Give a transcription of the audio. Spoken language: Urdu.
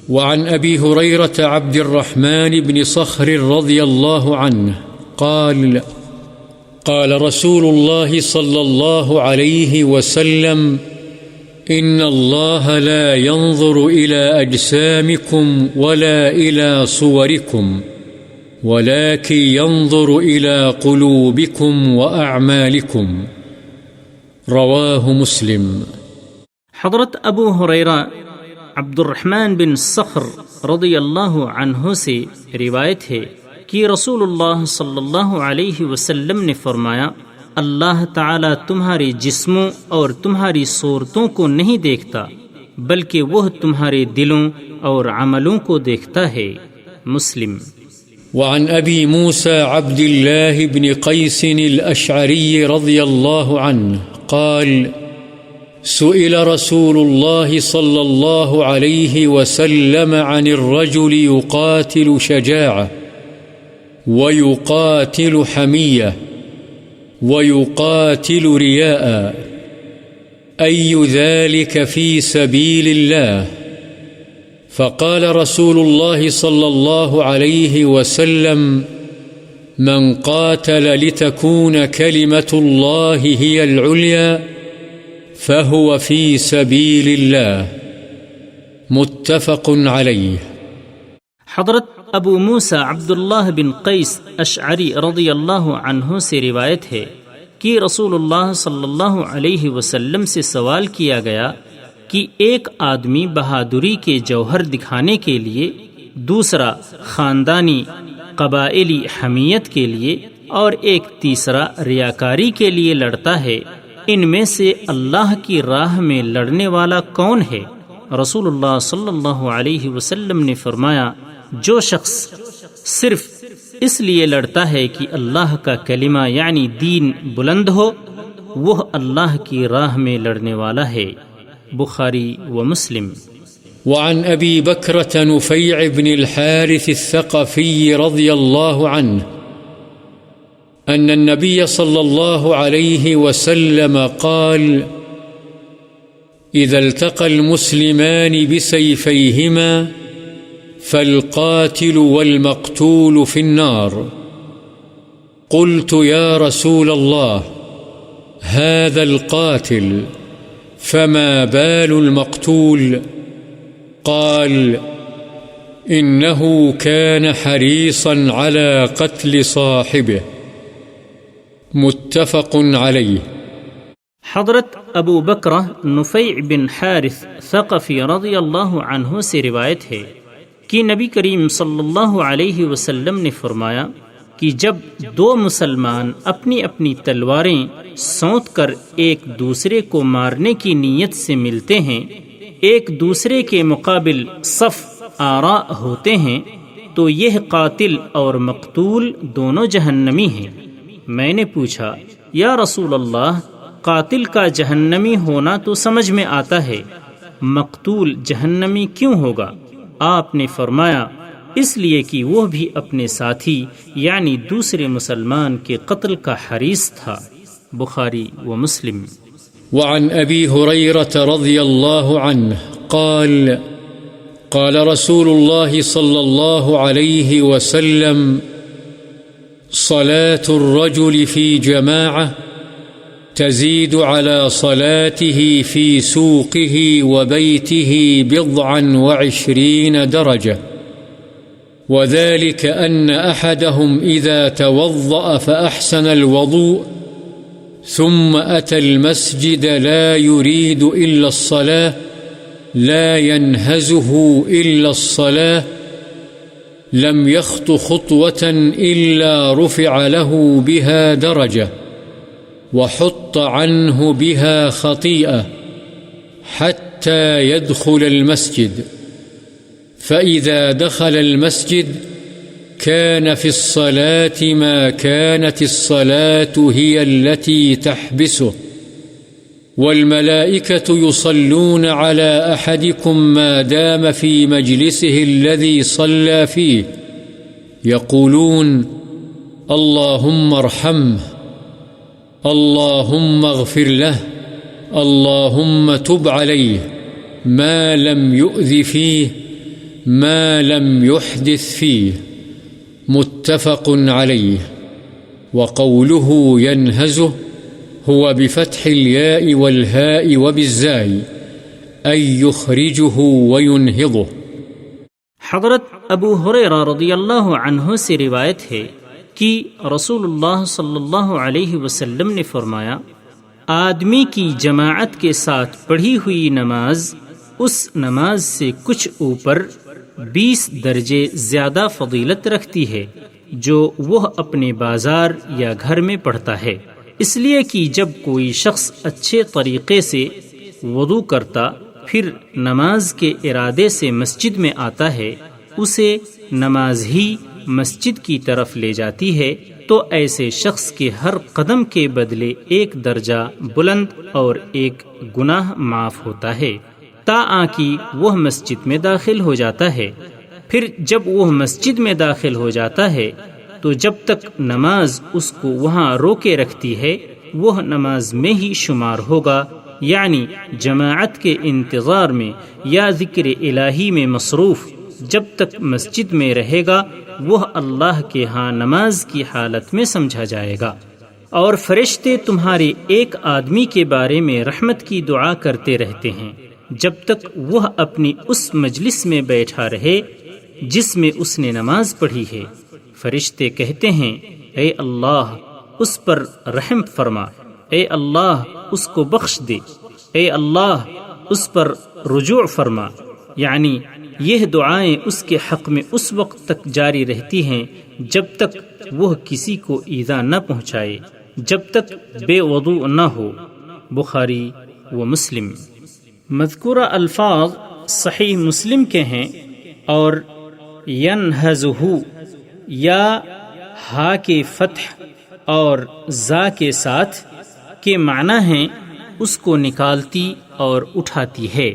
وعن أبي هريرة عبد الرحمن بن صخر رضي الله عنه قال قال رسول الله صلى الله عليه وسلم إن الله لا ينظر إلى أجسامكم ولا إلى صوركم ولكن ينظر إلى قلوبكم وأعمالكم رواه مسلم۔ حضرت ابو ہریرہ عبد الرحمن بن صخر رضی اللہ عنہ سے روایت ہے کہ رسول اللہ صلی اللہ علیہ وسلم نے فرمایا، اللہ تعالی تمہارے جسموں اور تمہاری صورتوں کو نہیں دیکھتا بلکہ وہ تمہارے دلوں اور عملوں کو دیکھتا ہے۔ مسلم۔ وعن أبي موسى عبد الله بن قيس الأشعري رضي الله عنه قال سئل رسول الله صلى الله عليه وسلم عن الرجل يقاتل شجاعة ويقاتل حمية ويقاتل رياء أي ذلك في سبيل الله؟ فقال رسول الله صلى الله عليه وسلم من قاتل لتكون كلمة الله هي العليا فهو في سبيل الله متفق عليه۔ حضرت ابو موسیٰ عبداللہ بن قیس اشعری رضی اللہ عنہ سے روایت ہے کہ رسول اللہ صلی اللہ علیہ وسلم سے سوال کیا گیا کہ ایک آدمی بہادری کے جوہر دکھانے کے لیے، دوسرا خاندانی قبائلی حمیت کے لیے اور ایک تیسرا ریاکاری کے لیے لڑتا ہے، ان میں سے اللہ کی راہ میں لڑنے والا کون ہے؟ رسول اللہ صلی اللہ علیہ وسلم نے فرمایا، جو شخص صرف اس لیے لڑتا ہے کہ اللہ کا کلمہ یعنی دین بلند ہو، وہ اللہ کی راہ میں لڑنے والا ہے۔ بخاری و مسلم۔ وعن أبي بكرة نفيع بن الحارث الثقفي رضي الله عنه أن النبي صلى الله عليه وسلم قال إذا التقى المسلمان بسيفيهما فالقاتل والمقتول في النار قلت يا رسول الله هذا القاتل فما بال المقتول؟ قال إنه كان حريصا على قتل صاحبه متفق عليه۔ حضرت ابو بکرہ نفیع بن حارث ثقفی رضی اللہ عنہ سے روایت ہے کہ نبی کریم صلی اللہ علیہ وسلم نے فرمایا کہ جب دو مسلمان اپنی اپنی تلواریں سونت کر ایک دوسرے کو مارنے کی نیت سے ملتے ہیں، ایک دوسرے کے مقابل صف آراء ہوتے ہیں، تو یہ قاتل اور مقتول دونوں جہنمی ہیں۔ میں نے پوچھا، یا رسول اللہ، قاتل کا جہنمی ہونا تو سمجھ میں آتا ہے، مقتول جہنمی کیوں ہوگا؟ آپ نے فرمایا، اس لیے کہ وہ بھی اپنے ساتھی یعنی دوسرے مسلمان کے قتل کا حریص تھا۔ بخاری و مسلم۔ وعن أبي هريرة رضي الله عنه قال قال رسول الله صلى الله عليه وسلم صلاة الرجل في جماعة تزيد على صلاته في سوقه وبيته 27 درجة، وذلك أن أحدهم إذا توضأ فأحسن الوضوء ثم أتى المسجد لا يريد إلا الصلاة لا ينهزه إلا الصلاة لم يخط خطوة إلا رفع له بها درجة وحط عنه بها خطيئة حتى يدخل المسجد، فإذا دخل المسجد كان في الصلاة ما كانت الصلاة هي التي تحبسه، والملائكة يصلون على أحدكم ما دام في مجلسه الذي صلى فيه يقولون اللهم ارحمه اللهم اغفر له اللهم تب عليه ما لم يؤذ فيه ما لم يحدث فيه متفق عليه. وقوله ينهزه هو بفتح الياء والهاء وبالزاي أي يخرجه وينهضه. حضرت ابو ہریرہ رضی اللہ عنہ سے روایت ہے کہ رسول اللہ صلی اللہ علیہ وسلم نے فرمایا، آدمی کی جماعت کے ساتھ پڑھی ہوئی نماز اس نماز سے کچھ اوپر 20 درجے زیادہ فضیلت رکھتی ہے جو وہ اپنے بازار یا گھر میں پڑھتا ہے، اس لیے کہ جب کوئی شخص اچھے طریقے سے وضو کرتا پھر نماز کے ارادے سے مسجد میں آتا ہے، اسے نماز ہی مسجد کی طرف لے جاتی ہے، تو ایسے شخص کے ہر قدم کے بدلے 1 درجہ بلند اور 1 گناہ معاف ہوتا ہے تاکہ وہ مسجد میں داخل ہو جاتا ہے۔ پھر جب وہ مسجد میں داخل ہو جاتا ہے تو جب تک نماز اس کو وہاں روکے رکھتی ہے وہ نماز میں ہی شمار ہوگا، یعنی جماعت کے انتظار میں یا ذکر الہی میں مصروف جب تک مسجد میں رہے گا وہ اللہ کے ہاں نماز کی حالت میں سمجھا جائے گا، اور فرشتے تمہارے ایک آدمی کے بارے میں رحمت کی دعا کرتے رہتے ہیں جب تک وہ اپنی اس مجلس میں بیٹھا رہے جس میں اس نے نماز پڑھی ہے۔ فرشتے کہتے ہیں، اے اللہ اس پر رحم فرما، اے اللہ اس کو بخش دے، اے اللہ اس پر رجوع فرما، یعنی یہ دعائیں اس کے حق میں اس وقت تک جاری رہتی ہیں جب تک وہ کسی کو ایذا نہ پہنچائے، جب تک بے وضو نہ ہو۔ بخاری و مسلم۔ مذکورہ الفاظ صحیح مسلم کے ہیں اور ینہزہ یا ہا کے فتح اور زا کے ساتھ کے معنی ہیں اس کو نکالتی اور اٹھاتی ہے۔